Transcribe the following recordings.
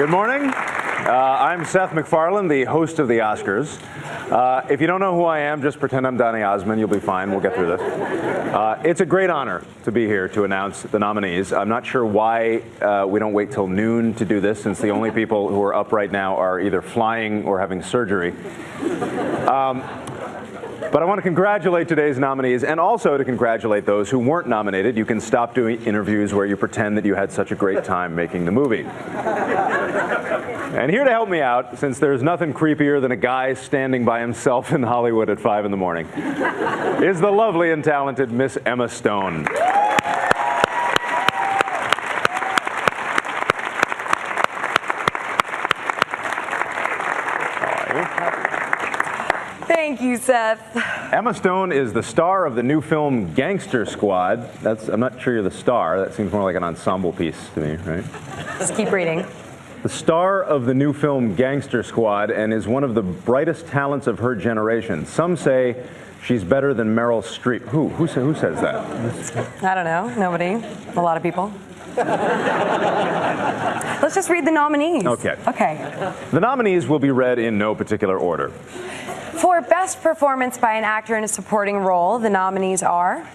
Good morning. I'm Seth MacFarlane, the host of the Oscars. If you don't know who I am, just pretend I'm Donny Osmond. You'll be fine. We'll get through this. It's a great honor to be here to announce the nominees. I'm not sure why we don't wait till noon to do this, since the only people who are up right now are either flying or having surgery. But I want to congratulate today's nominees, and also to congratulate those who weren't nominated. You can stop doing interviews where you pretend that you had such a great time making the movie. And here to help me out, since there's nothing creepier than a guy standing by himself in Hollywood at 5 in the morning, is the lovely and talented Miss Emma Stone. Thank you, Seth. Emma Stone is the star of the new film Gangster Squad. I'm not sure you're the star. That seems more like an ensemble piece to me, right? Just keep reading. The star of the new film Gangster Squad, and is one of the brightest talents of her generation. Some say she's better than Meryl Streep. Who says that? I don't know. Nobody. A lot of people. Let's just read the nominees. Okay. Okay. The nominees will be read in no particular order. For Best Performance by an Actor in a Supporting Role, the nominees are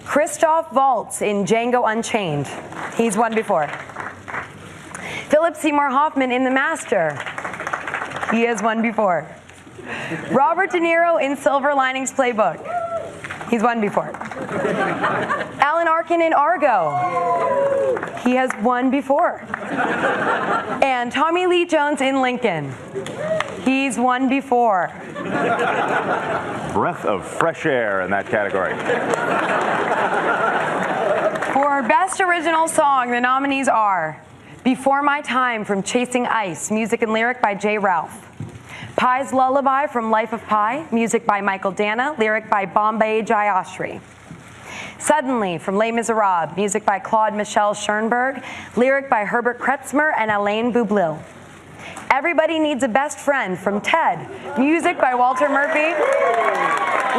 Christoph Waltz in Django Unchained. He's won before. Philip Seymour Hoffman in The Master. He has won before. Robert De Niro in Silver Linings Playbook. He's won before. Alan Arkin in Argo. He has won before. And Tommy Lee Jones in Lincoln. He's won before. Breath of fresh air in that category. For Best Original Song, the nominees are Before My Time from Chasing Ice, music and lyric by Jay Ralph. Pi's Lullaby from Life of Pi, music by Michael Dana, lyric by Bombay Jayashri. Suddenly from Les Miserables, music by Claude Michel Schoenberg, lyric by Herbert Kretzmer and Alain Boublil. Everybody Needs a Best Friend from Ted, music by Walter Murphy,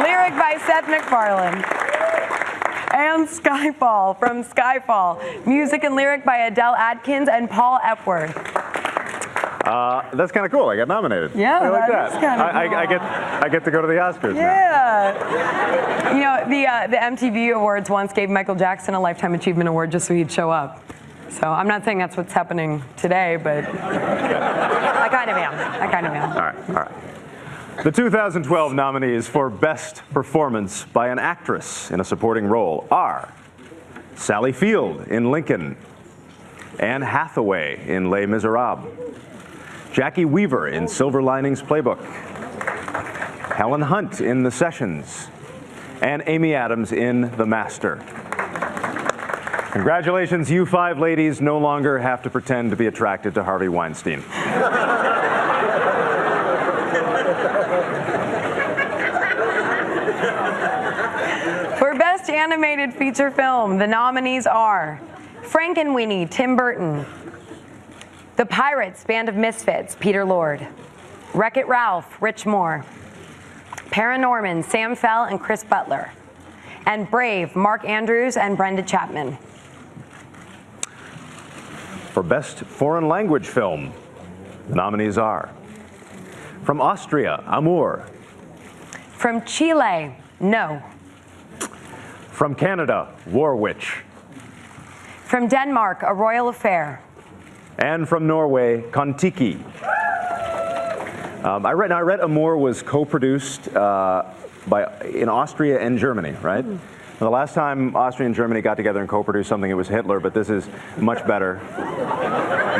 lyric by Seth MacFarlane. And Skyfall from Skyfall, music and lyric by Adele Adkins and Paul Epworth. That's kind of cool. I got nominated. Yeah, I like that. Is kind of cool. I get to go to the Oscars now. Yeah. You know, the MTV Awards once gave Michael Jackson a Lifetime Achievement Award just so he'd show up. So I'm not saying that's what's happening today, but I kind of am. All right. The 2012 nominees for Best Performance by an Actress in a Supporting Role are Sally Field in Lincoln, Anne Hathaway in Les Miserables, Jackie Weaver in Silver Linings Playbook, Helen Hunt in The Sessions, and Amy Adams in The Master. Congratulations, you 5 ladies no longer have to pretend to be attracted to Harvey Weinstein. For Best Animated Feature Film, the nominees are Frankenweenie, Tim Burton. The Pirates, Band of Misfits, Peter Lord. Wreck-It Ralph, Rich Moore. Paranorman, Sam Fell and Chris Butler. And Brave, Mark Andrews and Brenda Chapman. For Best Foreign Language Film, the nominees are from Austria, Amour. From Chile, No. From Canada, War Witch. From Denmark, A Royal Affair. And from Norway, Kon-Tiki. I read Amour was co-produced in Austria and Germany, right? The last time Austria and Germany got together and co-produced something, it was Hitler, but this is much better.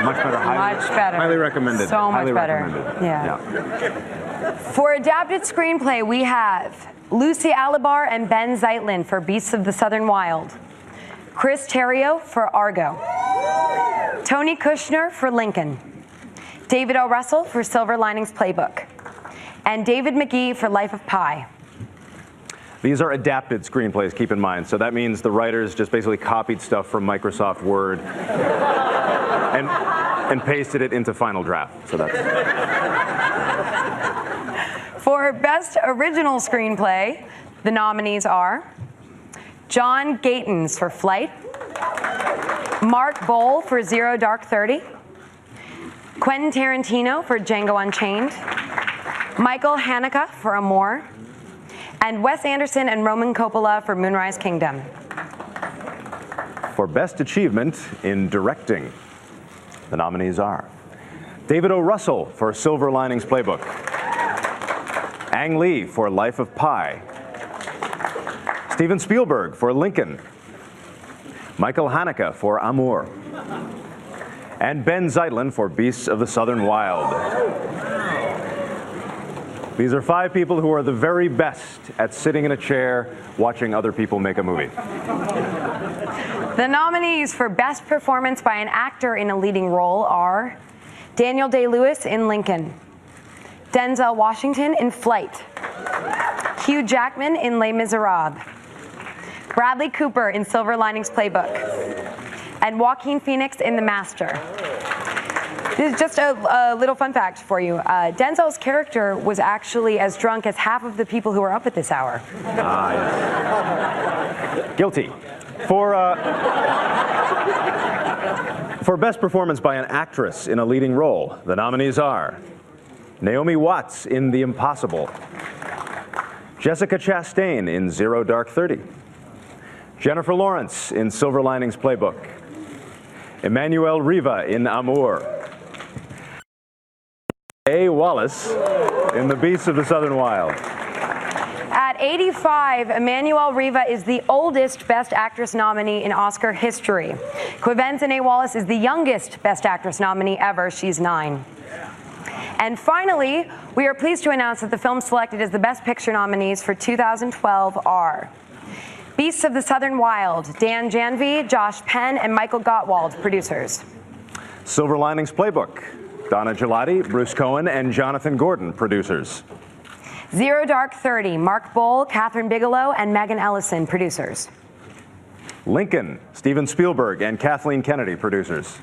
Much better. Highly recommended. So much highly better. Recommended. Yeah. For Adapted Screenplay, we have Lucy Alibar and Ben Zeitlin for Beasts of the Southern Wild. Chris Terrio for Argo. Tony Kushner for Lincoln. David O. Russell for Silver Linings Playbook. And David McGee for Life of Pi. These are adapted screenplays, keep in mind. So that means the writers just basically copied stuff from Microsoft Word and pasted it into Final Draft. So that's. For Best Original Screenplay, the nominees are John Gatins for Flight, Mark Bowl for Zero Dark 30, Quentin Tarantino for Django Unchained, Michael Haneke for Amour, and Wes Anderson and Roman Coppola for Moonrise Kingdom. For Best Achievement in Directing, the nominees are David O. Russell for Silver Linings Playbook, Ang Lee for Life of Pi, Steven Spielberg for Lincoln, Michael Haneke for Amour, and Ben Zeitlin for Beasts of the Southern Wild. These are 5 people who are the very best at sitting in a chair watching other people make a movie. The nominees for Best Performance by an Actor in a Leading Role are Daniel Day-Lewis in Lincoln, Denzel Washington in Flight, Hugh Jackman in Les Miserables, Bradley Cooper in Silver Linings Playbook, and Joaquin Phoenix in The Master. This is just a little fun fact for you. Denzel's character was actually as drunk as half of the people who are up at this hour. Yes. Guilty. For Best Performance by an Actress in a Leading Role, the nominees are Naomi Watts in The Impossible, Jessica Chastain in Zero Dark 30, Jennifer Lawrence in Silver Linings Playbook, Emmanuel Riva in Amour, A. Wallace in The Beasts of the Southern Wild. At 85, Emmanuel Riva is the oldest Best Actress nominee in Oscar history. Quivenza Wallace is the youngest Best Actress nominee ever. She's 9. And finally, we are pleased to announce that the films selected as the Best Picture nominees for 2012 are Beasts of the Southern Wild, Dan Janvey, Josh Penn, and Michael Gottwald, producers. Silver Linings Playbook, Donna Gelati, Bruce Cohen, and Jonathan Gordon, producers. Zero Dark 30, Mark Bowl, Catherine Bigelow, and Megan Ellison, producers. Lincoln, Steven Spielberg and Kathleen Kennedy, producers.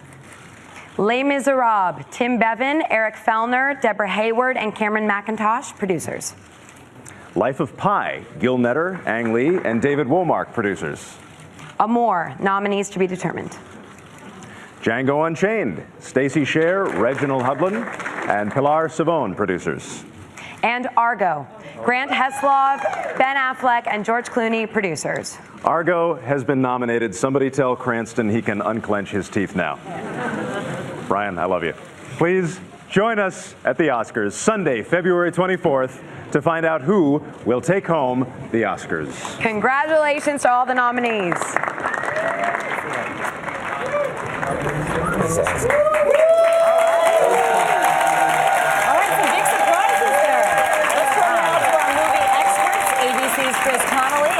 Les Miserables, Tim Bevan, Eric Fellner, Deborah Hayward, and Cameron McIntosh, producers. Life of Pi, Gil Netter, Ang Lee, and David Womark, producers. Amour, nominees to be determined. Django Unchained, Stacey Scher, Reginald Hudlin, and Pilar Savone, producers. And Argo, Grant Heslov, Ben Affleck, and George Clooney, producers. Argo has been nominated. Somebody tell Cranston he can unclench his teeth now. Brian, I love you. Please join us at the Oscars Sunday, February 24th to find out who will take home the Oscars. Congratulations to all the nominees.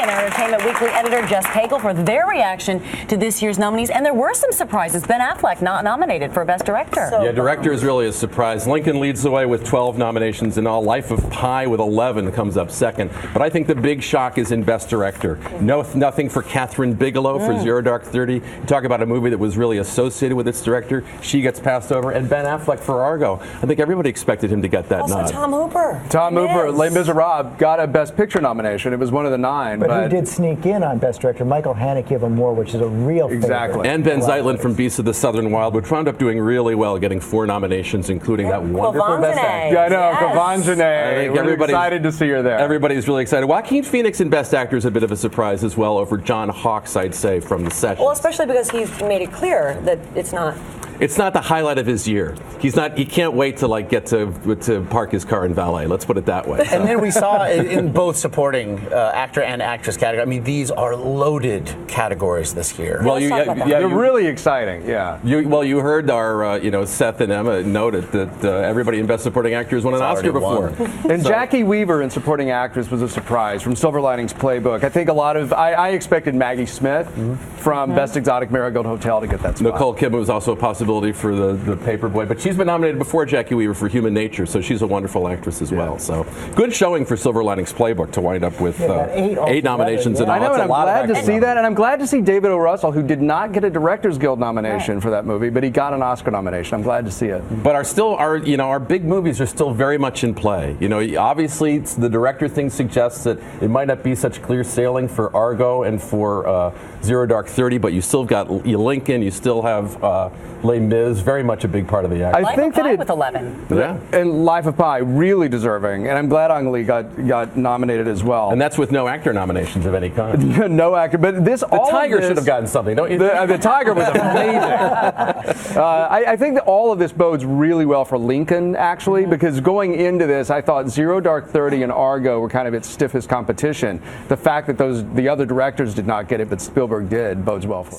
Entertainment Weekly editor Jess Cagle for their reaction to this year's nominees. And there were some surprises. Ben Affleck not nominated for Best Director. Yeah, director is really a surprise. Lincoln leads the way with 12 nominations in all. Life of Pi with 11 comes up second. But I think the big shock is in Best Director. Nothing for Catherine Bigelow for Zero Dark 30. You talk about a movie that was really associated with its director. She gets passed over. And Ben Affleck for Argo. I think everybody expected him to get that also nod. Tom Hooper. Tom Hooper, Les Miserables, got a Best Picture nomination. It was one of the 9. But who did sneak in on Best Director? Michael Haneke of Amour, which is a real Exactly. favorite. And Ben Zeitlin from Beasts of the Southern Wild, which wound up doing really well, getting 4 nominations, including that wonderful Best Actor. Yeah, I know, Yes. Kavanjane. I think We're everybody's excited to see her there. Everybody's really excited. Joaquin Phoenix in Best Actor is a bit of a surprise as well over John Hawkes, I'd say, from The Sessions. Well, especially because he's made it clear that it's not. It's not the highlight of his year. He can't wait to get to park his car in valet. Let's put it that way. And then we saw in both supporting actor and actress category. I mean, these are loaded categories this year. Well, Let's talk about that. They're really exciting, yeah. You heard our Seth and Emma noted that everybody in Best Supporting Actor has won an Oscar before. And Jackie Weaver in Supporting Actress was a surprise from Silver Linings Playbook. I think I expected Maggie Smith from Best Exotic Marigold Hotel to get that spot. Nicole Kidman was also a possibility for the Paperboy, but she's been nominated before Jackie Weaver for Human Nature, so she's a wonderful actress as well. So good showing for Silver Linings Playbook to wind up with 8 nominations in all. I know, and I'm glad to see that, and I'm glad to see David O. Russell, who did not get a Directors Guild nomination for that movie, but he got an Oscar nomination. I'm glad to see it. But our big movies are still very much in play. Obviously the director thing suggests that it might not be such clear sailing for Argo and for Zero Dark 30, but you still got Lincoln, you still have Les Mis, very much a big part of the act. I Life think of that Pi it, with 11. Yeah. and Life of Pi, really deserving, and I'm glad Ang Lee got nominated as well. And that's with no actor nominations of any kind. No actor, but this The all of Tiger this- should have gotten something, don't you think? The Tiger was amazing. I think that all of this bodes really well for Lincoln, actually, because going into this, I thought Zero Dark 30 and Argo were kind of its stiffest competition. The fact that the other directors did not get it, but Spielberg did, bodes well for it.